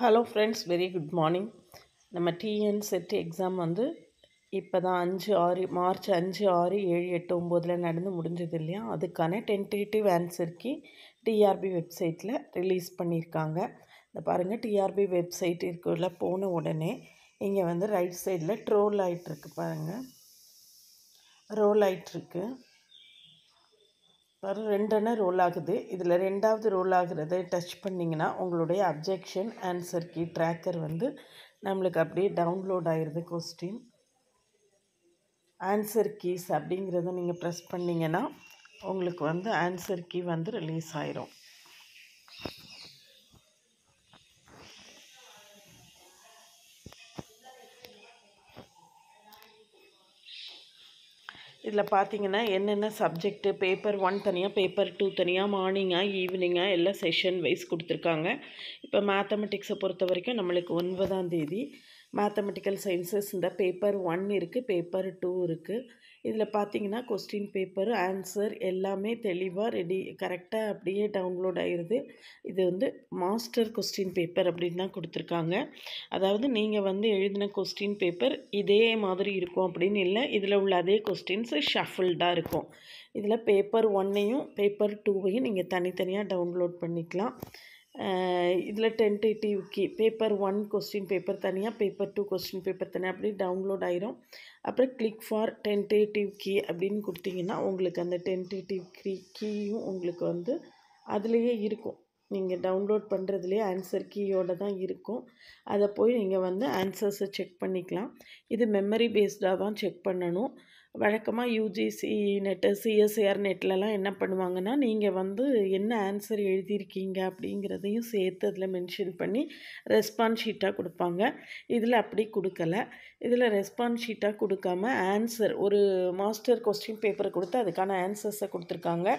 Hello friends, very good morning. நம்ம TN set exam வந்து இப்போ தான் 5-6 மார்ச் 5-6-7-8-9 நடந்து முடிஞ்சது இல்லையா? அதுக்கான டென்டேட்டிவ் ஆன்சர் கீ டிஆர்பி வெப்சைட்டில் ரிலீஸ் பண்ணியிருக்காங்க. இந்த பாருங்கள், டிஆர்பி வெப்சைட் இருக்குள்ள போன உடனே இங்கே வந்து ரைட் சைடில் ரோல் ஆகிட்டுருக்கு பாருங்கள், ரோல் ஆகிட்டுருக்கு பாரு, 2 ரோல் ஆகுது. இதில் 2வது ரோல் ஆகுறதை டச் பண்ணிங்கன்னா உங்களுடைய அப்ஜெக்ஷன் ஆன்சர் கீ ட்ராக்கர் வந்து நம்மளுக்கு அப்படியே டவுன்லோட் ஆகிடுது. கொஸ்டின் ஆன்சர் கீஸ் அப்படிங்கிறத நீங்கள் ப்ரெஸ் பண்ணிங்கன்னா உங்களுக்கு வந்து ஆன்சர் கீ வந்து ரிலீஸ் ஆயிரும். இதில் பார்த்தீங்கன்னா என்னென்ன சப்ஜெக்ட்டு, பேப்பர் 1 தனியாக, பேப்பர் 2 தனியாக, மார்னிங்காக ஈவினிங்காக எல்லாம் செஷன் வைஸ் கொடுத்துருக்காங்க. இப்போ மேத்தமெட்டிக்ஸை பொறுத்த வரைக்கும் நம்மளுக்கு 9ஆம் தேதி மேத்தமெட்டிக்கல் சயின்சஸ் இந்த பேப்பர் 1 இருக்குது, பேப்பர் 2 இருக்குது. இதில் பார்த்தீங்கன்னா கொஸ்டின் பேப்பர் ஆன்சர் எல்லாமே தெளிவாக ரெடி கரெக்டாக அப்படியே டவுன்லோட் ஆகிடுது. இது வந்து மாஸ்டர் கொஸ்டின் பேப்பர் அப்படின்னு தான் கொடுத்துருக்காங்க. அதாவது நீங்கள் வந்து எழுதின கொஸ்டின் பேப்பர் இதே மாதிரி இருக்கும் அப்படின்னு இல்லை, இதில் உள்ள அதே கொஸ்டின்ஸு ஷஃபிள்டாக இருக்கும். இதில் பேப்பர் 1ஐயும் பேப்பர் 2வையும் நீங்கள் தனித்தனியாக டவுன்லோட் பண்ணிக்கலாம். இதில் tentative key paper 1 question paper தனியாக, பேப்பர் 2 கொஸ்டின் பேப்பர் தனியாக அப்படி டவுன்லோட் ஆயிரும். அப்புறம் கிளிக் ஃபார் டென்டேட்டிவ் கீ அப்படின்னு கொடுத்தீங்கன்னா உங்களுக்கு அந்த டென்டேட்டிவ் கீயும் உங்களுக்கு வந்து அதுலேயே இருக்கும். நீங்கள் டவுன்லோட் பண்ணுறதுலேயே ஆன்சர் கீயோடு தான் இருக்கும். அதை போய் நீங்கள் வந்து ஆன்சர்ஸை செக் பண்ணிக்கலாம். இது மெமரி பேஸ்டாக தான் செக் பண்ணணும். வழக்கமாக யூஜிசி நெட்டு, சிஎஸ்ஆர் நெட்லலாம் என்ன பண்ணுவாங்கன்னா, நீங்கள் வந்து என்ன ஆன்சர் எழுதியிருக்கீங்க அப்படிங்கிறதையும் சேர்த்து அதில் மென்ஷன் பண்ணி ரெஸ்பான்ஸ் ஷீட்டாக கொடுப்பாங்க. இதில் அப்படி கொடுக்கல. இதில் ரெஸ்பான்ஸ் ஷீட்டாக கொடுக்காம ஆன்சர் ஒரு மாஸ்டர் கொஸ்டின் பேப்பரை கொடுத்து அதுக்கான ஆன்சர்ஸை கொடுத்துருக்காங்க.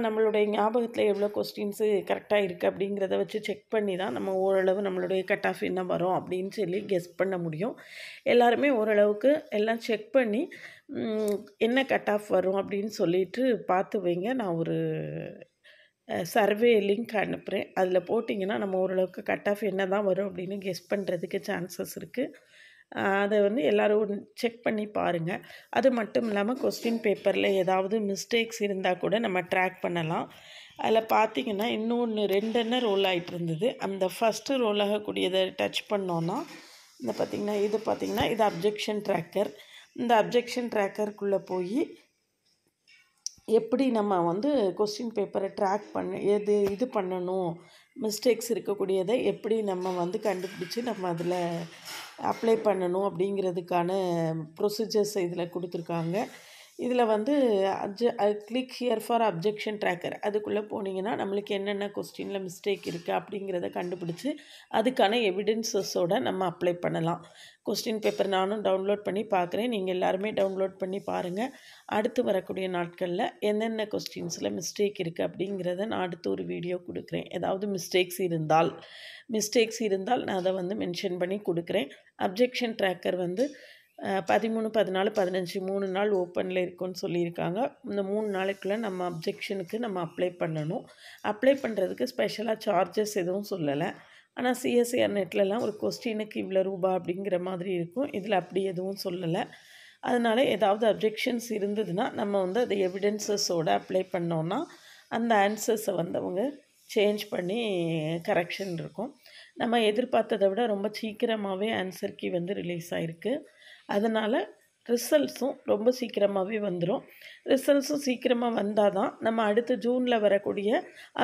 நம்மளுடைய ஞாபகத்தில் எவ்வளோ கொஸ்டின்ஸு கரெக்டாக இருக்குது அப்படிங்கிறத வச்சு செக் பண்ணி தான் நம்ம ஓரளவு நம்மளுடைய கட் ஆஃப் என்ன வரும் அப்படின்னு சொல்லி கெஸ் பண்ண முடியும். எல்லாருமே ஓரளவுக்கு எல்லாம் செக் பண்ணி என்ன கட் ஆஃப் வரும் அப்படின்னு சொல்லிட்டு பார்த்து வைங்க. நான் ஒரு சர்வே லிங்க் அனுப்புகிறேன். அதில் போட்டிங்கன்னா நம்ம ஓரளவுக்கு கட் ஆஃப் என்ன தான் வரும் அப்படின்னு கெஸ் பண்ணுறதுக்கு சான்சஸ் இருக்குது. அதை வந்து எல்லோரும் செக் பண்ணி பாருங்கள். அது மட்டும் இல்லாமல் கொஸ்டின் பேப்பரில் ஏதாவது மிஸ்டேக்ஸ் இருந்தால் கூட நம்ம ட்ராக் பண்ணலாம். அதில் பார்த்திங்கன்னா இன்னொன்று 2 ரோல் ஆகிட்டு இருந்தது. அந்த ஃபஸ்ட்டு ரோல் ஆகக்கூடியதை டச் பண்ணோன்னா இந்த பார்த்திங்கன்னா இது அப்ஜெக்ஷன் ட்ராக்கர். இந்த அப்ஜெக்ஷன் ட்ராக்கருக்குள்ளே போய் எப்படி நம்ம வந்து கொஸ்டின் பேப்பரை ட்ராக் இது பண்ணணும், மிஸ்டேக்ஸ் இருக்கக்கூடியதை எப்படி நம்ம வந்து கண்டுபிடிச்சி நம்ம அதில் அப்ளை பண்ணணும் அப்படிங்கிறதுக்கான ப்ரொசீஜர்ஸ் இதில் கொடுத்துருக்காங்க. இதில் வந்து click here for objection tracker அதுக்குள்ளே போனீங்கன்னா நம்மளுக்கு என்னென்ன கொஸ்டினில் மிஸ்டேக் இருக்குது அப்படிங்கிறத கண்டுபிடிச்சி அதுக்கான எவிடென்சஸோடு நம்ம அப்ளை பண்ணலாம். கொஸ்டின் பேப்பர் நானும் டவுன்லோட் பண்ணி பார்க்குறேன். நீங்கள் எல்லாருமே டவுன்லோட் பண்ணி பாருங்கள். அடுத்து வரக்கூடிய நாட்களில் என்னென்ன கொஸ்டின்ஸில் மிஸ்டேக் இருக்குது அப்படிங்கிறத நான் அடுத்து ஒரு வீடியோ கொடுக்குறேன். ஏதாவது மிஸ்டேக்ஸ் இருந்தால் நான் அதை வந்து மென்ஷன் பண்ணி கொடுக்குறேன். அப்ஜெக்ஷன் ட்ராக்கர் வந்து 13, 14, 15 3 நாள் ஓப்பனில் இருக்குன்னு சொல்லியிருக்காங்க. இந்த 3 நாளைக்குள்ளே நம்ம அப்ஜெக்ஷனுக்கு நம்ம அப்ளை பண்ணணும். அப்ளை பண்ணுறதுக்கு ஸ்பெஷலாக சார்ஜஸ் எதுவும் சொல்லலை. ஆனால் சிஎஸ்ஆர் நெட்லலாம் ஒரு கொஸ்டினுக்கு இவ்வளோ ரூபா அப்படிங்கிற மாதிரி இருக்கும். இதில் அப்படி எதுவும் சொல்லலை. அதனால் ஏதாவது அப்ஜெக்ஷன்ஸ் இருந்ததுன்னா நம்ம வந்து அதை எவிடென்சஸோடு அப்ளை பண்ணோன்னா அந்த ஆன்சர்ஸை வந்து அவங்க சேஞ்ச் பண்ணி கரெக்ஷன் இருக்கும். நம்ம எதிர்பார்த்ததை விட ரொம்ப சீக்கிரமாகவே ஆன்சர் கீ வந்து ரிலீஸ் ஆகிருக்கு. அதனால் ரிசல்ட்ஸும் ரொம்ப சீக்கிரமாகவே வந்துடும். ரிசல்ட்ஸும் சீக்கிரமாக வந்தால் தான் நம்ம அடுத்த ஜூனில் வரக்கூடிய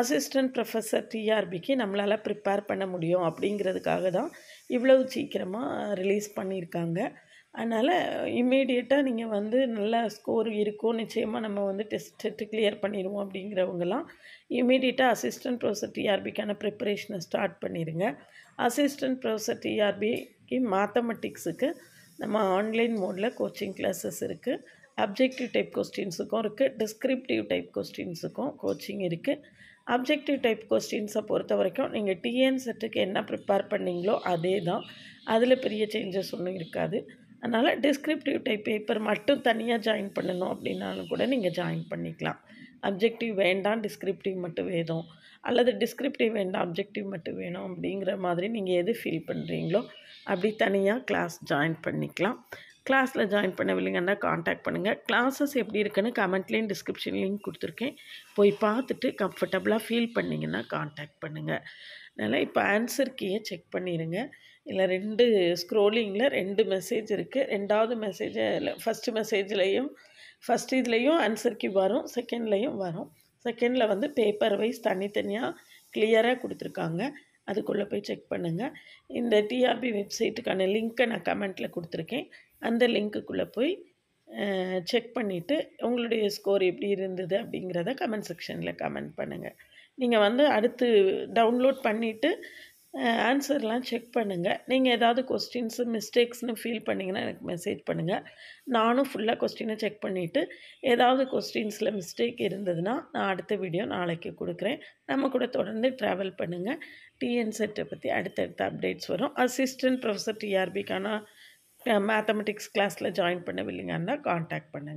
அசிஸ்டன்ட் ப்ரொஃபஸர் டிஆர்பிக்கு நம்மளால் ப்ரிப்பேர் பண்ண முடியும். அப்படிங்கிறதுக்காக தான் இவ்வளவு சீக்கிரமாக ரிலீஸ் பண்ணியிருக்காங்க. அதனால் இம்மீடியட்டாக நீங்கள் வந்து நல்ல ஸ்கோர் இருக்கும், நிச்சயமாக நம்ம வந்து டெஸ்ட்டு கிளியர் பண்ணிடுவோம் அப்படிங்கிறவங்கலாம் இம்மீடியட்டாக அசிஸ்டன்ட் ப்ரொஃபஸர் டிஆர்பிக்கான ப்ரிப்பரேஷனை ஸ்டார்ட் பண்ணிடுங்க. அசிஸ்டன்ட் ப்ரொஃபஸர் டிஆர்பிக்கு மேத்தமெட்டிக்ஸுக்கு நம்ம ஆன்லைன் மோடில் கோச்சிங் கிளாஸஸ் இருக்குது. அப்ஜெக்டிவ் டைப் கொஸ்டின்ஸுக்கும் இருக்குது, டிஸ்கிரிப்டிவ் டைப் கொஸ்டின்ஸுக்கும் கோச்சிங் இருக்குது. அப்ஜெக்டிவ் டைப் கொஸ்டின்ஸை பொறுத்த வரைக்கும் நீங்கள் டிஎன் செட்டுக்கு என்ன ப்ரிப்பேர் பண்ணிங்களோ அதே தான், அதில் பெரிய சேஞ்சஸ் ஒன்றும் இருக்காது. அதனால் டிஸ்கிரிப்டிவ் டைப் பேப்பர் மட்டும் தனியாக ஜாயின் பண்ணணும் அப்படின்னாலும் கூட நீங்கள் ஜாயின் பண்ணிக்கலாம். அப்ஜெக்டிவ் வேண்டாம், டிஸ்கிரிப்டிவ் மட்டும் வேணும் அல்லது டிஸ்கிரிப்டிவ் வேண்டாம் அப்ஜெக்டிவ் மட்டும் வேணும் அப்படிங்கிற மாதிரி நீங்கள் எது ஃபீல் பண்ணுறீங்களோ அப்படி தனியாக கிளாஸ் ஜாயின் பண்ணிக்கலாம். கிளாஸில் ஜாயின் பண்ணவில்லைங்கன்னா காண்டாக்ட் பண்ணுங்கள். கிளாஸஸ் எப்படி இருக்குன்னு கமெண்ட்லேயும் டிஸ்கிரிப்ஷன்லேயும் கொடுத்துருக்கேன். போய் பார்த்துட்டு கம்ஃபர்டபுளாக ஃபீல் பண்ணிங்கன்னா காண்டாக்ட் பண்ணுங்கள். அதனால் இப்போ ஆன்சர் கீயை செக் பண்ணிடுங்க. இல்லை 2 ஸ்க்ரோலிங்கில் 2 மெசேஜ் இருக்குது. 2வது மெசேஜில் ஃபஸ்ட் இதுலேயும் ஆன்சர் கீ வரும், செகண்ட்லேயும் வரும். செகண்டில் வந்து பேப்பர் வைஸ் தனித்தனியாக கிளியராக கொடுத்துருக்காங்க. அதுக்குள்ளே போய் செக் பண்ணுங்கள். இந்த டிஆர்பி வெப்சைட்டுக்கான லிங்க்கை நான் கமெண்ட்டில் கொடுத்துருக்கேன். அந்த லிங்க்குள்ளே போய் செக் பண்ணிவிட்டு உங்களுடைய ஸ்கோர் எப்படி இருந்தது அப்படிங்கிறத கமெண்ட் செக்ஷனில் கமெண்ட் பண்ணுங்கள். நீங்கள் வந்து அடுத்து டவுன்லோட் பண்ணிவிட்டு ஆன்சர்லாம் செக் பண்ணுங்கள். நீங்கள் ஏதாவது கொஸ்டின்ஸு மிஸ்டேக்ஸ்னு ஃபீல் பண்ணிங்கன்னா எனக்கு மெசேஜ் பண்ணுங்கள். நானும் ஃபுல்லாக கொஸ்டினை செக் பண்ணிவிட்டு ஏதாவது கொஸ்டின்ஸில் மிஸ்டேக் இருந்ததுன்னா நான் அடுத்த வீடியோ நாளைக்கு கொடுக்குறேன். நம்ம கூட தொடர்ந்து ட்ராவல் பண்ணுங்கள். டிஎன்செட்டை பற்றி அடுத்தடுத்த அப்டேட்ஸ் வரும். அசிஸ்டன்ட் ப்ரொஃபஸர் டிஆர்பிக்கான மேத்தமெட்டிக்ஸ் கிளாஸில் ஜாயின் பண்ணவில்லைங்கன்னா காண்டாக்ட் பண்ணுங்கள்.